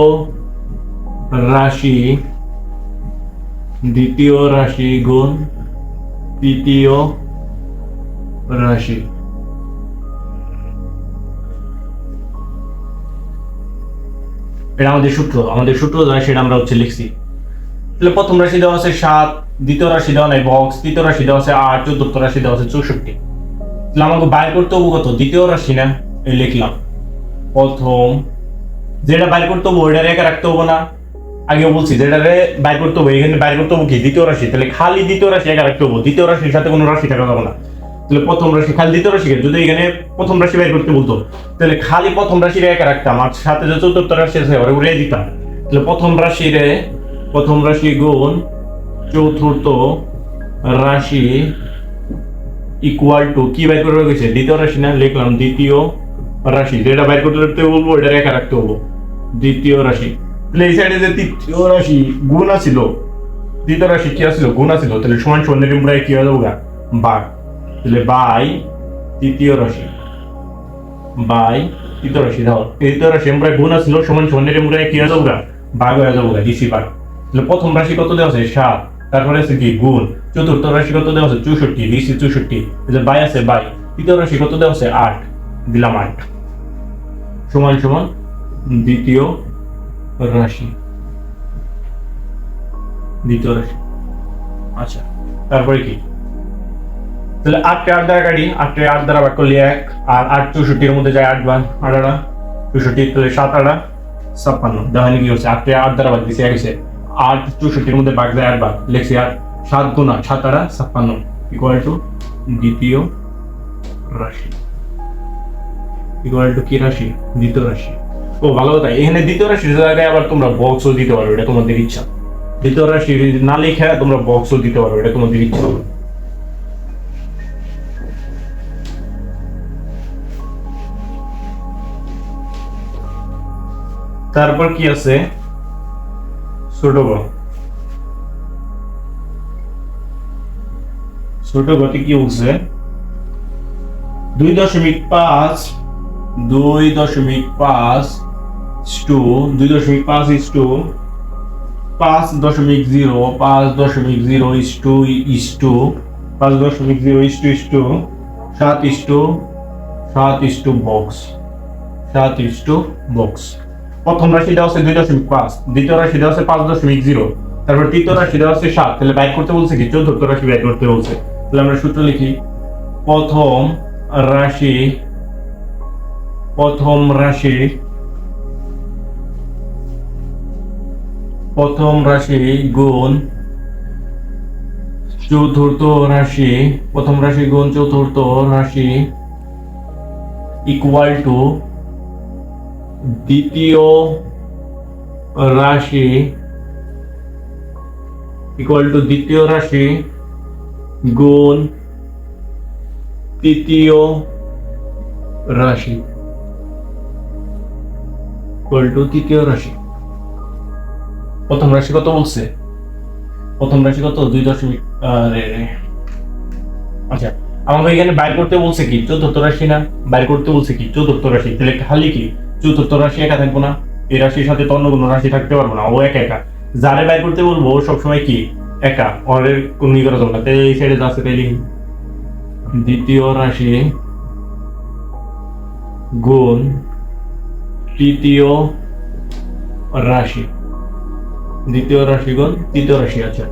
রাশি গুণ তৃতীয় রাশি। এটা আমাদের সূত্র যা সেটা আমরা হচ্ছে লিখছি। তাহলে প্রথম রাশি দেওয়া আছে 7, দ্বিতীয় রাশি দেওয়া নাই বক্স, তৃতীয় রাশি দেওয়া আছে 8, চতুর্থ রাশি দেওয়া আছে 64। তাহলে আমাকে বাইর করতে হবো কত? দ্বিতীয় রাশি না, এই লিখলাম। প্রথম যেটা বাইর করতে হবো ওইটা রেখে রাখতে হবো না? আগেও বলছি যেটারে বাইর করতে হবো, এখানে বাইর করতে হবো কি? দ্বিতীয় রাশি। তাহলে খালি দ্বিতীয় রাশি একা রাখতে হবো, দ্বিতীয় রাশির সাথে কোনো রাশি থাকা যাবে না। তাহলে প্রথম রাশি খালি দ্বিতীয় রাশিকে যদি এখানে প্রথম রাশি বের করতে বলতো তাহলে খালি প্রথম রাশির একা রাখতাম আর সাথে যে চতুর্থ রাশি আছে ওরা উড়িয়ে দিতাম। তাহলে প্রথম রাশি গুণ চতুর্থ রাশি ইকুয়াল টু কি বের করে গেছে দ্বিতীয় রাশি না, লিখলাম দ্বিতীয় রাশি, যেটা বের করতে বলবো এটা একা রাখতে হবো দ্বিতীয় রাশি। তাহলে এই সাইডে যে তৃতীয় রাশি গুণ আছিল, দ্বিতীয় রাশি কি আছিল গুণ আছিল, তাহলে সমান সমান প্রায় কি হয়ে যাবো ভাগ, তাহলে বাই তৃতীয় রাশি বাই তৃতীয় রাশি দাও তৃতীয় রাশি প্রায় গুণ আছিল সমান সমান প্রায় কি হয়ে যাবো ভাগ হয়ে যাবো ডিসি ভাগ। তাহলে প্রথম রাশি কত দেওয়া আছে 7, তারপরে আছে কি গুণ, চতুর্থ রাশি কত দেওয়া আছে 64 ডিসি 64, তাহলে বাই আছে বাই, তৃতীয় রাশি কত দেওয়া আছে 8 দিলাম 8 সমান সমান দ্বিতীয় রাশি আচ্ছা তারপরে কি, তাহলে 8 দ্বারা কাটি, 8 দ্বারা ভাগ করলে 1 আর 8 64 মধ্যে যায় 8 বার 8 64, তাহলে 7 8 56 দেখেন কি হচ্ছে 8 দ্বারা ভাগ দিছে 1 হচ্ছে 8 64 মধ্যে ভাগ যায় 8 বার লিখছি 8 7 গুণ 8 7 8 56 ইকুয়াল টু দ্বিতীয় রাশি ইকুয়াল টু কি রাশি দ্বিতীয় রাশি। ও ভালো কথা, এখানে দ্বিতীয় রাশির জায়গায় আবার তোমরা বক্সও দিতে পারো, এটা তোমাদের ইচ্ছা। দ্বিতীয় রাশি না লিখে তোমরা বক্সও দিতে পারো, এটা তোমাদের ইচ্ছা। তারপর কি আছে ছোট গতি কি বলছে 2.5 2.5 two 2.5 is to 5.0 5.0 is to 5.0 is to 7 is to box। প্রথম রাশি দেওয়া আছে 2.5, দ্বিতীয় রাশি দেওয়া আছে 5.0, তারপর তৃতীয় রাশি দেওয়া আছে 7, তাহলে বাইর করতে বলছে কি চতুর্থ রাশি বাইর করতে বলছে। তাহলে আমরা সূত্র লিখি প্রথম রাশি গুণ চতুর্থ রাশি, প্রথম রাশি গুণ চতুর্থ রাশি ইকুয়াল টু দ্বিতীয় রাশি গুণ তৃতীয় রাশি প্রথম রাশি কত বলছে, প্রথম রাশি কত 2. আচ্ছা আমাকে এখানে বাইর করতে বলছে কি চতুর্থ রাশি না, বাইর করতে বলছে কি চতুর্থ রাশি, তাহলে খালি কি চতুর্থ রাশি একা থাকবো না, এই রাশির সাথে তো অন্য কোনো রাশি থাকতে পারবো না, ও একা যারে বাইর করতে বলবো ও সবসময় কি একা, ওর কোনো ই করা যাবে না। তাই এই সাইডে যা আছে তাই লিখি দ্বিতীয় রাশি গুণ তৃতীয় রাশি গুণ তৃতীয় রাশি। আচ্ছা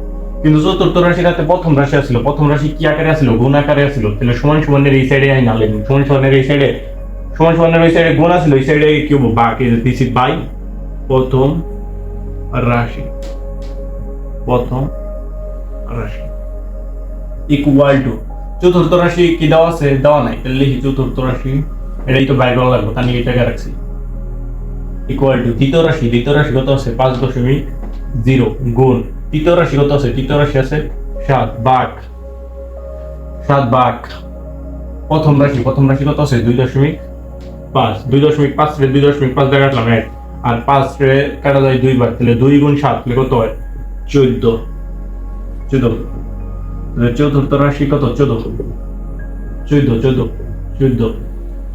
কিন্তু চতুর্থ রাশির হাতে প্রথম রাশি আসছিল, প্রথম রাশি কি আকারে আসছিল গুণ আকারে আসছিল, তাহলে সমান সমানের এই সাইডে আই না লিখি সমান সমানের এই সাইডে ওই সাইডে গুণ আসছিল, এই সাইডে কি হবো বাক দিছি বাই প্রথম রাশি ইকুয়াল টু চতুর্থ রাশি কি দেওয়া আছে দেওয়া নাই, তাহলে লিখি চতুর্থ রাশি এটাই তো বাইর করা লাগবে, তাহলে এটাকে রাখছি ইকুয়াল টু দ্বিতীয় রাশি কত আছে 5.0 গুণ তৃতীয় রাশি কত আছে, তৃতীয় রাশি আছে 7 ভাগ প্রথম রাশি কত আছে 2.5 2.5 দিয়ে কাটলাম 1 আর 5 রে কাটা যায় 2 বার, তাহলে 2 গুণ 7 তাহলে কত হয় 14 চতুর্থ রাশি কত 14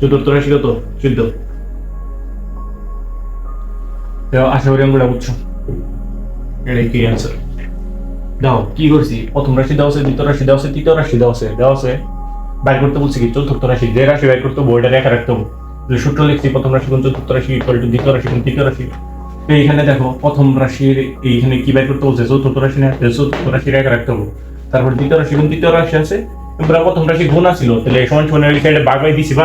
চতুর্থ রাশি কত 14। আশা করি আমরা বুঝছো এটাই কি অ্যান্সার। দাও কি করছি প্রথম রাশি দেওয়া আছে, দ্বিতীয় রাশি দেওয়া আছে, তৃতীয় রাশি দেওয়া আছে বাইর করতে বলছি কি চতুর্থ রাশি, যে রাশি বাইর করতে বইটা রেখা রাখতে হবে, সূত্র লিখছি প্রথম রাশি গুণ চতুর্থ রাশি ইকুয়াল টু দ্বিতীয় রাশি গুণ তৃতীয় রাশি। তো এইখানে দেখো প্রথম রাশির এইখানে কি বাইর করতে বলছে চতুর্থ রাশি না, চতুর্থ রাশি রেখা রাখতে হবে, তারপর দ্বিতীয় রাশি গুণ তৃতীয় রাশি আছে, প্রথম রাশি গুণ ছিল তাহলে সমান সমান এই সাইডে ভাগ বাই দিছি,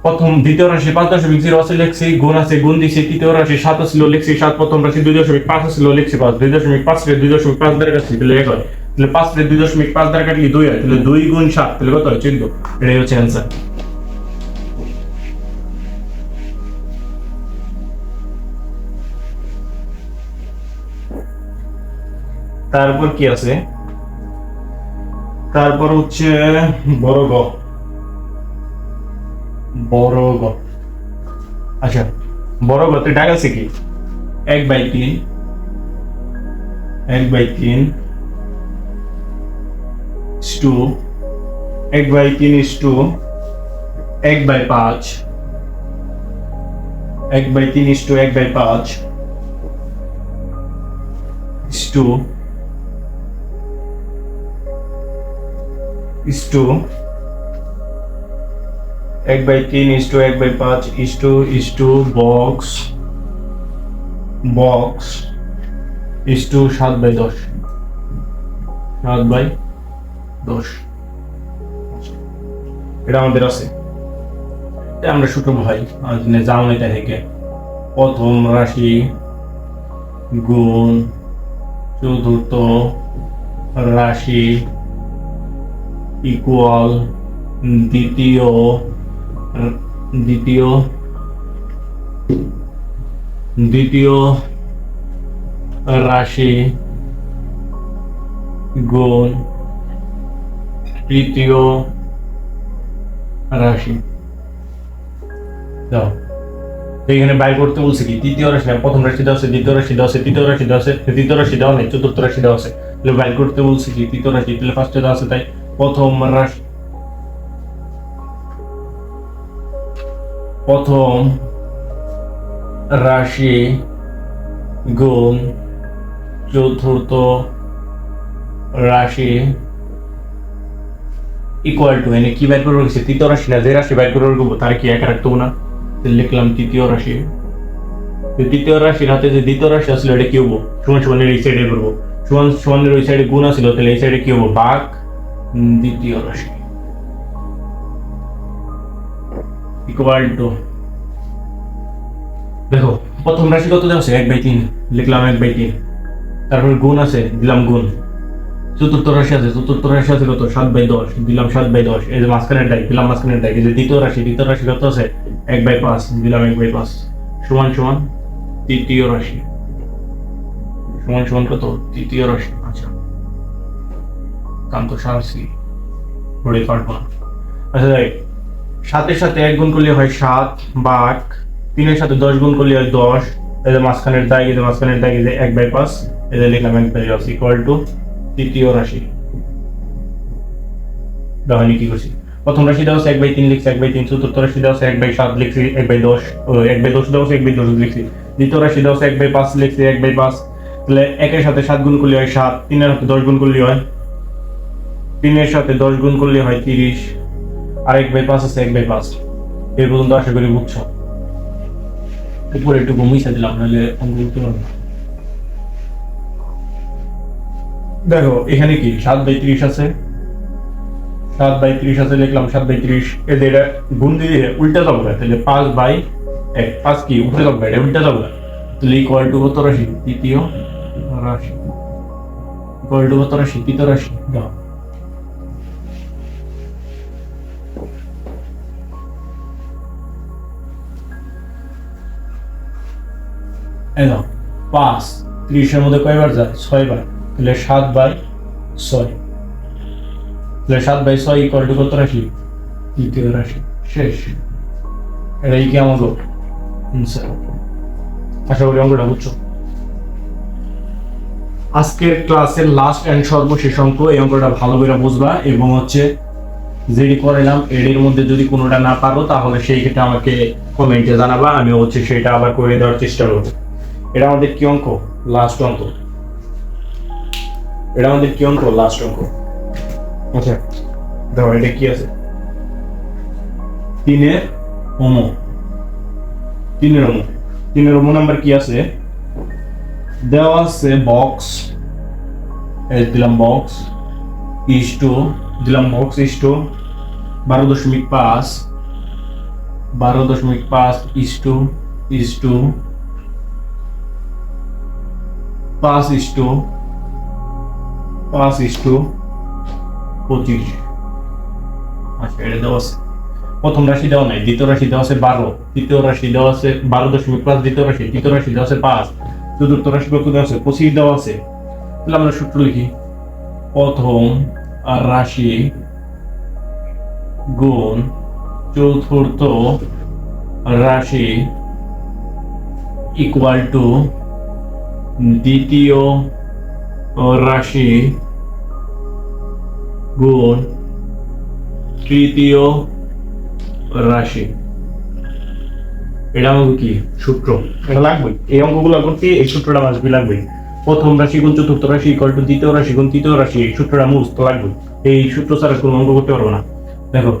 প্রথম দ্বিতীয় রাশি 5.0 আছে লিখছি, গুণ আছে গুণ দিছি, তৃতীয় রাশি 7 ছিল লিখছি 7, প্রথম রাশি 2.5 ছিল লিখছি 5, 2.5 রে 2.5 দ্বারা কাটছি তাহলে 1 হয়, তাহলে 5 দ্বারা কাটলে 2 হয়, তাহলে 2 গুণ 7 তাহলে কত হয়? 14। এটাই হচ্ছে অ্যান্সার। তারপর কি আছে? তারপর হচ্ছে বর্গ। বর্গ, আচ্ছা বর্গতে ডাক আছে কি? 1/3, 1/3 to 1/3 to 1/5, 1/3 to 1/5 to 1/3 to 1/5 to box to 7/10, 7/10। এটা আমাদের আছে, এটা আমরা ছোট ভাই যাও এটা থেকে প্রথম রাশি গুণ চতুর্থ রাশি ইকুয়াল দ্বিতীয় রাশি গুণ তৃতীয় রাশি। দাও এখানে বাইর করতে বলছে কি? তৃতীয় রাশি না, প্রথম রাশি দেওয়া আছে, দ্বিতীয় রাশি দেওয়া আছে, তৃতীয় রাশি দেওয়া আছে, তৃতীয় রাশি দেওয়া নেই, চতুর্থ রাশি দেওয়া আছে, তাহলে বাইর করতে বলছে কি? তৃতীয় রাশি, তাহলে ফার্স্টে দেওয়া আছে, তাই প্রথম রাশি গুণ চতুর্থ রাশি ইকুয়াল টু, এনে কি বাইর করে রেখেছে? তৃতীয় রাশি না, যে রাশি বাইর করে রাখবো তার কি একা রাখতে না? লিখলাম তৃতীয় রাশি। তৃতীয় রাশির হাতে যে দ্বিতীয় রাশি আসলে এটা কি হবো? সমান সমানের এই সাইডে করবো, সমান সমানের ওই সাইডে গুণ আসছিল, তাহলে এই সাইডে কি হবো? ভাগ দ্বিতীয় রাশি ইকুয়াল টু, দেখো প্রথম রাশি কত দেওয়া আছে? 1/3, লিখলাম 1/3, তারপর গুণ আছে, দিলাম গুণ। চতুর্থ রাশি আছে কত? 7/10, দিলাম 7/10। এই যে মাঝখানের দাগ, দিলাম মাঝখানের দাগ। এই যে দ্বিতীয় রাশি কত আছে? 1/5, দিলাম 1/5, সমান সমান তৃতীয় রাশি, সমান সমান কত? তৃতীয় রাশি। আচ্ছা কাম তো সারছি, পড়ে পারবো না। আচ্ছা দেখ, 7-এর সাথে 1 গুণ করলে হয় 7, ভাগ 3-এর সাথে 10 গুণ করলে হয় 10। এই যে মাঝখানের দাগ, এই যে 1/5, এই যে লিখলাম 1/5 ইকুয়াল টু তৃতীয় রাশি। দেখনি কি করছি? প্রথম রাশি দেওয়া আছে 1/3, লিখছি 1/3। চতুর্থ রাশি দেওয়া আছে 1/7, লিখছি 1/10। 1/10 দেওয়া আছে 1/10 লিখছি। দ্বিতীয় রাশি দেওয়া আছে 1/5, লিখছি 1/5। তাহলে 1-এর সাথে 7 গুণ করলে হয় 7, 3-এর সাথে 10 গুণ করলে হয় 3-এর সাথে 10 গুণ করলে হয় 30, আর 1/5 আছে 1/5। এই পর্যন্ত আশা করি বুঝছো। উপরে একটু মুইছা দিলাম, নাহলে অঙ্ক করতে পারবো না। দেখো এখানে কি 7/30 আছে, 7/30 আছে, লিখলাম 7/30। এদের এটা গুণ দিয়ে উল্টা যাবো, তাহলে 5/1, 5 কি উপরে যাবো, এটা উল্টা যাবো, তাহলে ইকুয়াল টু কত রাশি? তৃতীয় রাশি। ইকুয়াল টু কত রাশি? তৃতীয় রাশি। দাও এই দাও 5 30-এর মধ্যে কয়বার যায়? 6 বার, তাহলে 7/6, তাহলে 7/6 ইকুয়াল টু কত রাশি? তৃতীয় রাশি। শেষ। এটাই কি আমাদের আনসার। আশা করি অঙ্কটা বুঝছো। আজকের ক্লাসের লাস্ট এন্ড সর্বশেষ অঙ্ক, এই অঙ্কটা ভালো করে বুঝবা এবং হচ্ছে যেটি করাইলাম এর মধ্যে যদি কোনোটা না পারো তাহলে সেই ক্ষেত্রে আমাকে কমেন্টে জানাবা, আমি হচ্ছে সেটা আবার করে দেওয়ার চেষ্টা করব। এটা আমাদের কি অঙ্ক? লাস্ট অঙ্ক। এটা আমাদের কি অঙ্ক? লাস্ট অঙ্ক। আচ্ছা দেখো এটা কি আছে? 3-এর ওম, 3-এর ওম নাম্বার কি আছে? দেওয়া আছে বক্স, দিলাম বক্স ইস টু, দিলাম box is to 12.5, 12.5 is to 5 is to 5:25। আচ্ছা, এটা দেওয়া আছে। প্রথম রাশি দেওয়া নাই, দ্বিতীয় রাশি দেওয়া আছে 12, তৃতীয় রাশি দেওয়া আছে 12.5, দ্বিতীয় রাশি, তৃতীয় রাশি দেওয়া আছে 5, চতুর্থ রাশি কত দেওয়া আছে 25 দেওয়া আছে। তাহলে আমরা সূত্র লিখি, প্রথম রাশি গুণ চতুর্থ রাশি ইকুয়াল টু দ্বিতীয় রাশি গুণ তৃতীয় রাশি। এটা আমাকে কি সূত্র, এটা লাগবে। এই অঙ্কগুলো করতে এই সূত্রটা আসবে, লাগবে। প্রথম রাশি গুণ চতুর্থ রাশি ইকুয়াল টু দ্বিতীয় রাশি গুণ তৃতীয় রাশি, এই সূত্রটা মুখস্থ লাগবে। এই সূত্র ছাড়া কোনো অঙ্ক করতে পারবো না। দেখো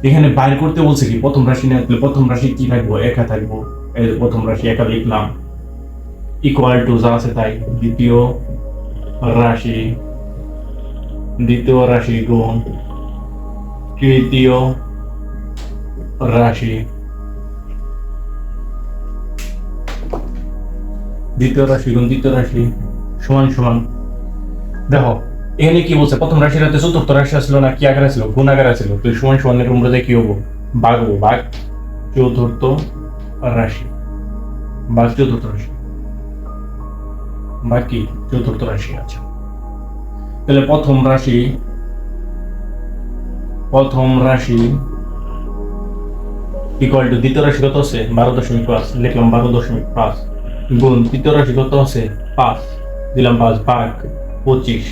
এখানে বাইর করতে বলছে কি, প্রথম রাশি না থাকলে প্রথম রাশি কি থাকবো, একা থাকবো। এই প্রথম রাশি একা লিখলাম, ইকুয়াল টু যা আছে তাই দ্বিতীয় রাশি গুণ তৃতীয় রাশি, দ্বিতীয় রাশি গুণ তৃতীয় রাশি সমান সমান। দেখো এখানে কি বলছে, প্রথম রাশির হাতে চতুর্থ রাশি আসলো না, কি আকারে ছিল, গুণ আকারে ছিল। তো সমান সমানের উমরাতে কি হবো, ভাগ হবো, ভাগ চতুর্থ রাশি, ভাগ চতুর্থ রাশি, বাকি চতুর্থ রাশি। আচ্ছা, তাহলে প্রথম রাশি ইকুয়াল টু দ্বিতীয় রাশি কত আছে 12.5, লিখলাম 12.5, গুণ তৃতীয় রাশি কত আছে 5, দিলাম 5, ভাগ 25।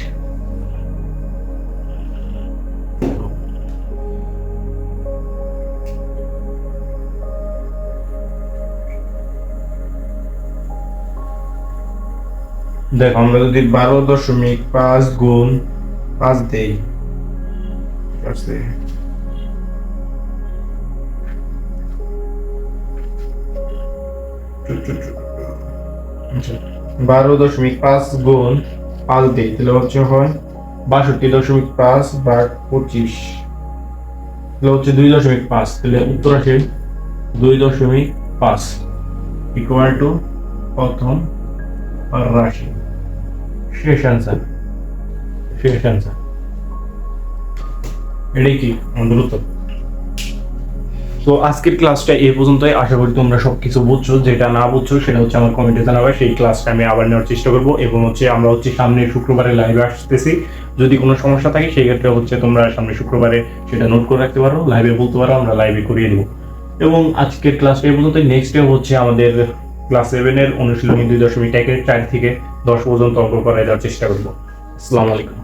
দেখো আমরা যদি 12.5 গুণ 5 দেই, 12.5 গুণ 5 দেই, তাহলে হচ্ছে হয় 62.5 ভাগ 25, তাহলে হচ্ছে 2.5। তাহলে উত্তর আসে 2.5 ইকুয়াল টু প্রথম রাশি। শেষ আনসার, এটাই কি আমাদের উত্তর। তো আজকের ক্লাসটা এই পর্যন্তই। আশা করি তোমরা সবকিছু বুঝছো। যেটা না বুঝছো সেটা হচ্ছে আমার কমেন্টে জানাবে, সেই ক্লাসটা আমি আবার নেওয়ার চেষ্টা করবো। এবং আমরা সামনে শুক্রবারে লাইভে আসতেছি। যদি কোনো সমস্যা থাকে সেই ক্ষেত্রে তোমরা সামনে শুক্রবারে সেটা নোট করে রাখতে পারো, লাইভে বলতে পারো, আমরা লাইভে করিয়ে দেবো। এবং আজকের ক্লাসটা এই পর্যন্তই। নেক্সট ডে আমাদের ক্লাস 7 এর অনুশীলনী 2.1 4 থেকে 10 পর্যন্ত অঙ্ক করাই দেওয়ার চেষ্টা করবো। আসসালামু আলাইকুম।